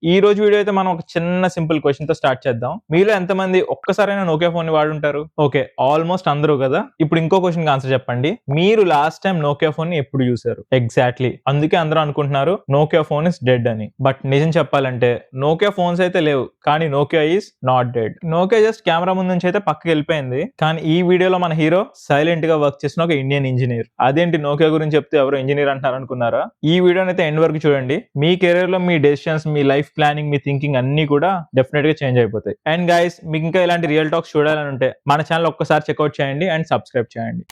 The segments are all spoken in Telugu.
ఈ రోజు వీడియో అయితే మనం ఒక చిన్న సింపుల్ క్వెషన్‌తో స్టార్ట్ చేద్దాం. మీలో ఎంతమంది ఒక్కసారైనా నోకియా ఫోన్‌ని వాడుంటారు? ఓకే. ఆల్‌మోస్ట్ అందరూ గదా! ఇప్పుడు ఇంకో క్వెషన్‌కి ఆన్సర్ చెప్పండి. మీరు లాస్ట్ టైమ్ నోకియా ఫోన్‌ని ఎప్పుడు చూసారు? ఎగ్జాక్ట్‌లీ. అందుకే అందరూ అనుకుంటున్నారు నోకియా ఫోన్ ఇస్ డెడ్ అని. బట్ నిజం చెప్పాలంటే నోకియా ఫోన్స్ అయితే లేవు. కానీ Nokia is not dead. Nokia just camera ముందు నుంచి అయితే పక్కకెళ్ళిపోయింది. కానీ ఈ వీడియోలో మన హీరో సైలెంట్‌గా వర్క్ చేసిన ఒక ఇండియన్ ఇంజినీర్. అదేంటి నోకియా గురించి చెప్తే ఎవరో ఇంజినీర్ అంటున్నారు అనుకున్నారా? ఈ వీడియోనైతే ఎండ్ వరకు చూడండి. మీ కెరియర్‌లో మీ డెసిషన్స్, మీ లైఫ్ ప్లానింగ్, మీ థింకింగ్ అన్నీ కూడా డెఫినెట్‌గా చేంజ్ అయిపోతాయి. అండ్ గైస్ మీకు ఇంకా ఇలాంటి రియల్ టాక్స్ చూడాలని ఉంటే మన ఛానల్ ఒక్కసారి చెక్‌ఔట్ చేయండి అండ్ సబ్స్క్రైబ్ చేయండి.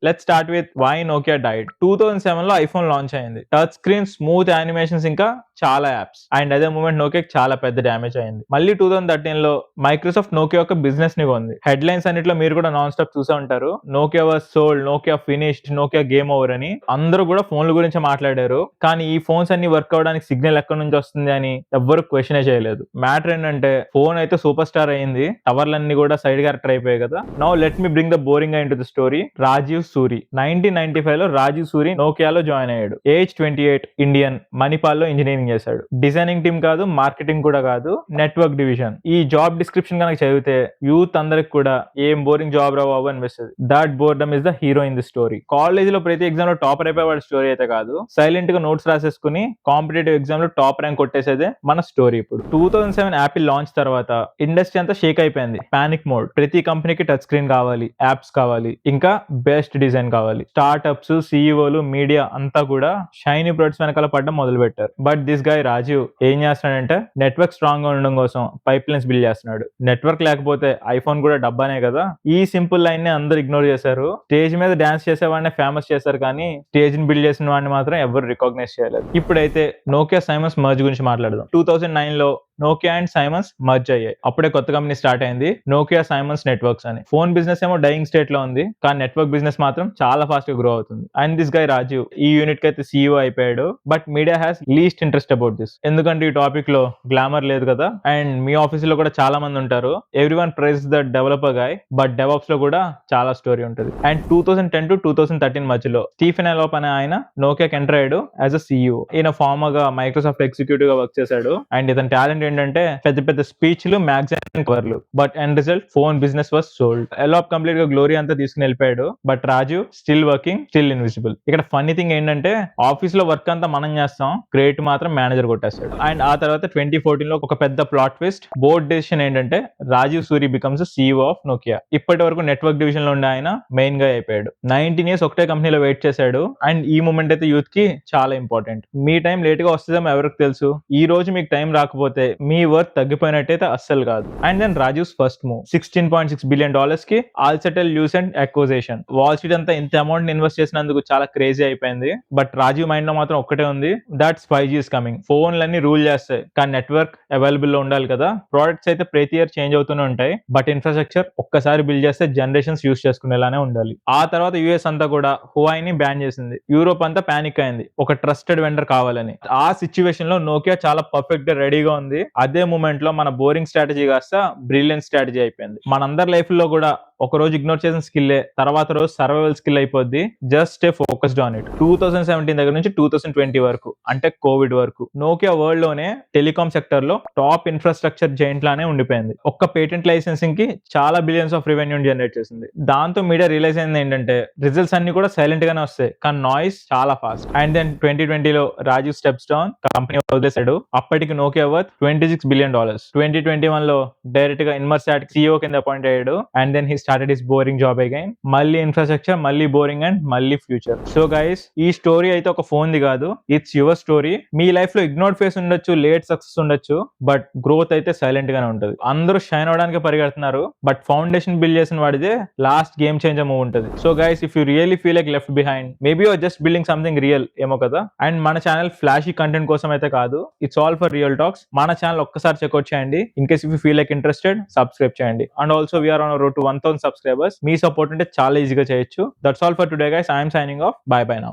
Let's start with why Nokia died. 2007లో ఐఫోన్ లాంచ్ అయింది. టచ్ స్క్రీన్, స్మూత్ యానిమేషన్స్ ఇంకా చాలా యాప్స్. అండ్ అదే మూమెంట్ నోకియాకి చాలా పెద్ద డ్యామేజ్ అయింది. మళ్ళీ 2013లో మైక్రోసాఫ్ట్ నోకియా యొక్క బిజినెస్ ని కొంది. హెడ్లైన్స్ అన్నిట్లో మీరు కూడా నాన్ స్టాప్ చూసే ఉంటారు. Nokia was sold, Nokia finished, Nokia game over అని. అందరూ కూడా ఫోన్ల గురించి మాట్లాడారు. కానీ ఈ ఫోన్స్ అన్ని వర్క్ అవడానికి సిగ్నల్ ఎక్కడి నుంచి వస్తుంది అని ఎవ్వరు క్వశ్చనే చేయలేదు. మ్యాటర్ ఏంటంటే ఫోన్ అయితే సూపర్ స్టార్ అయింది. టవర్లన్నీ కూడా సైడ్ క్యారెక్టర్ అయిపోయాయి కదా. Now let me bring the boring into the story. Rajiv Suri 1995లో రాజీవ్ సూరి నోకియాలో జాయిన్ అయ్యాడు. ఏజ్ 28, ఇండియన్, మణిపాల్లో ఇంజనీరింగ్ చేశాడు. డిజైనింగ్ టీమ్ కాదు, మార్కెటింగ్ కూడా కాదు, నెట్వర్క్ డివిజన్. ఈ జాబ్ డిస్క్రిప్షన్ కనుక చదివితే యూత్ అందరికి కూడా ఏం బోరింగ్ జాబ్ రా బాబు అనిపిస్తుంది. That boredom is the hero in the story. College లో ప్రతి ఎగ్జామ్ లో టాపర్ అయిపోయేవాడు స్టోరీ అయితే కాదు. సైలెంట్ గా నోట్స్ రాసేసుకుని కాంపిటేటివ్ ఎగ్జామ్ లో టాప్ ర్యాంక్ కొట్టేసేదే మన స్టోరీ. ఇప్పుడు 2007 యాపిల్ లాంచ్ తర్వాత ఇండస్ట్రీ అంతా షేక్ అయిపోయింది. Panic mode. ప్రతి కంపెనీకి టచ్ స్క్రీన్ కావాలి, యాప్స్ కావాలి, ఇంకా బెస్ట్ డిజైన్ కావాలి. స్టార్ట్అప్స్, సీఈఓలు, మీడియా అంతా కూడా షైనీ ప్రొడక్ట్స్ వెనకాల పడడం మొదలు పెట్టారు. బట్ దిస్ గాయ్ రాజీవ్ ఏం చేస్తున్నాడంటే నెట్వర్క్ స్ట్రాంగ్ గా ఉండడం కోసం పైప్ లైన్స్ బిల్డ్ చేస్తున్నాడు. నెట్వర్క్ లేకపోతే ఐఫోన్ కూడా డబ్బానే కదా. ఈ సింపుల్ లైన్ ని అందరూ ఇగ్నోర్ చేశారు. స్టేజ్ మీద డాన్స్ చేసేవాడిని ఫేమస్ చేశారు, కానీ స్టేజ్ ని బిల్డ్ చేసిన వాడిని మాత్రం ఎవరు రికాగ్నైజ్ చేయలేదు. ఇప్పుడైతే నోకియా సైమన్స్ మర్జ్ గురించి మాట్లాడదాం. 2009లో నోకియా అండ్ సైమన్స్ మర్జ్ అయ్యాయి. అప్పుడే కొత్త కంపెనీ స్టార్ట్ అయింది, నోకియా సైమన్స్ నెట్వర్క్స్ అని. ఫోన్ బిజినెస్ ఏమో డైయింగ్ స్టేట్ లో ఉంది, కానీ నెట్వర్క్ బిజినెస్ మాత్రం చాలా ఫాస్ట్ గా గ్రో అవుతుంది. అండ్ దిస్ గై రాజీవ్ ఈ యూనిట్ కి అయితే సీఈఓ అయిపోయాడు. But media has least interest about this. ఎందుకంటే ఈ టాపిక్ లో గ్లామర్ లేదు కదా. అండ్ మీ ఆఫీస్ లో కూడా చాలా మంది ఉంటారు. Everyone praise the developer guy, but DevOps లో కూడా చాలా స్టోరీ ఉంటుంది. అండ్ 2010 to 2013 మధ్యలో స్టీఫెన్ ఎలోప్ అనే ఆయన నోకియాకి ఎంటర్ అయ్యాడు యాజ్ అ సీఈఓ. ఈయన ఫార్మర్ గా మైక్రోసాఫ్ట్ ఎగ్జిక్యూటివ్ గా వర్క్ చేశాడు. అండ్ ఇతని టాలెంట్ ఏంటంటే పెద్ద పెద్ద స్పీచ్లు, మ్యాగజైన్ కవర్లు. But end result phone business was sold. ఎలోప్ complete గా గ్లోరీ అంతా తీసుకుని వెళ్ళిపోయాడు. But Raju still working, still invisible. ఇక్కడ ఫన్నీ థింగ్ ఏంటంటే ఆఫీస్ లో వర్క్ అంతా మనం చేస్తాం, క్రెడిట్ మాత్రం మేనేజర్ కొట్టేస్తాడు. అండ్ ఆ తర్వాత 2014 లో ఒక పెద్ద ప్లాట్ ట్విస్ట్. బోర్డ్ డెసిషన్ ఏంటంటే Rajeev Suri becomes CEO of Nokia. ఇప్పటి వరకు నెట్వర్క్ డివిజన్ లో ఉండే ఆయన మెయిన్ గా అయిపోయాడు. 19 years ఒకటే కంపెనీలో వెయిట్ చేశాడు. అండ్ ఈ మూమెంట్ అయితే యూత్ కి చాలా ఇంపార్టెంట్. మీ టైం లేట్ గా వస్తుందేమో ఎవరికి తెలుసు. ఈ రోజు మీకు టైం రాకపోతే మీ వర్క్ తగ్గిపోయినట్టయితే అస్సలు కాదు. And then Rajiv's first move, $16.6 billion కి Alcatel Lucent acquisition. Wall Street అంతా ఇంత అమౌంట్ ఇన్వెస్ట్ చేసినందుకు చాలా క్రేజీ అయిపోయింది. బట్ రాజీవ్ మైండ్ లో మాత్రం ఒక్కటే ఉంది, దట్స్ 5G is కమింగ్. ఫోన్లన్నీ రూల్ చేస్తాయి, కానీ నెట్వర్క్ అవైలబుల్ లో ఉండాలి కదా. ప్రొడక్ట్స్ అయితే ప్రతి ఇయర్ చేంజ్ అవుతూనే ఉంటాయి, బట్ ఇన్ఫ్రాస్ట్రక్చర్ ఒక్కసారి బిల్డ్ చేస్తే జనరేషన్స్ యూస్ చేసుకునేలానే ఉండాలి. ఆ తర్వాత యూఎస్ అంతా కూడా హువాయి ని బ్యాన్ చేసింది. యూరోప్ అంతా పానిక్ అయింది, ఒక ట్రస్టెడ్ వెండర్ కావాలని. ఆ సిచ్యువేషన్ లో నోకియా చాలా పర్ఫెక్ట్ గా రెడీగా ఉంది. అదే మూమెంట్ లో మన బోరింగ్ స్ట్రాటజీ కాస్త బ్రిలియంట్ స్ట్రాటజీ అయిపోయింది. మనందరి లైఫ్ లో కూడా ఒక రోజు ఇగ్నోర్ చేసిన స్కిల్లే తర్వాత రోజు సర్వైవల్ స్కిల్ అయిపోద్ది. Just stay focused on it. 2017 దగ్గర నుంచి 2020 వరకు, అంటే కోవిడ్ వరకు, నోకియా వరల్డ్ లోనే టెలికాం సెక్టర్ లో టాప్ ఇన్ఫ్రాస్ట్రక్చర్ జైంట్ లానే ఉండిపోయింది. ఒక్క పేటెంట్ లైసెన్సింగ్ కి చాలా బిలియన్స్ ఆఫ్ రెవెన్యూ జనరేట్ చేసింది. దాంతో మీడియా రియలైజ్ అయింది ఏంటంటే రిజల్ట్స్ అన్ని కూడా సైలెంట్ గానే వస్తాయి, కానీ నాయిస్ చాలా ఫాస్ట్. అండ్ దెన్ 2020లో రాజీవ్ స్టెప్స్ డౌన్, కంపెనీ వదిలేశాడు. అప్పటికి నోకియా వర్త్ $26 billion. 2021లో డైరెక్ట్ గా ఇన్మర్సాట్ సీఈఓ కింద అపాయింట్ అయ్యాడు. And then he started his boring job again. మళ్ళీ ఇన్ఫ్రాస్ట్రక్చర్, మళ్ళీ బోరింగ్, అండ్ మళ్ళీ ఫ్యూచర్. సో గైస్, ఈ స్టోరీ అయితే ఒక ఫోన్ ది కాదు, ఇట్స్ యువర్ స్టోరీ. మీ లైఫ్ లో ఇగ్నోర్డ్ ఫేస్ ఉండొచ్చు, లేట్ సక్సెస్ ఉండొచ్చు, బట్ గ్రోత్ అయితే సైలెంట్ గానే ఉంటుంది. అందరూ షైన్ అవడానికి పరిగెడుతున్నారు, బట్ ఫౌండేషన్ బిల్డ్ చేసిన వాడిదే లాస్ట్ గేమ్ చేంజర్ మూవ్ ఉంటుంది. So guys, if you really feel like left behind, maybe you're just building something real ఏమో కదా. అండ్ మన ఛానల్ ఫ్లాషీ కంటెంట్ కోసం అయితే కాదు, it's all for real talks. మన ఛానల్ ఒక్కసారి చెక్అౌట్ చేయండి. In case if you feel like interested, subscribe చేయండి. And also we're on road to 1000 subscribers. మీ సపోర్ట్ ఉంటే చాలా ఈజీగా చేయొచ్చు. That's all for today guys. I'm signing off. Bye bye now.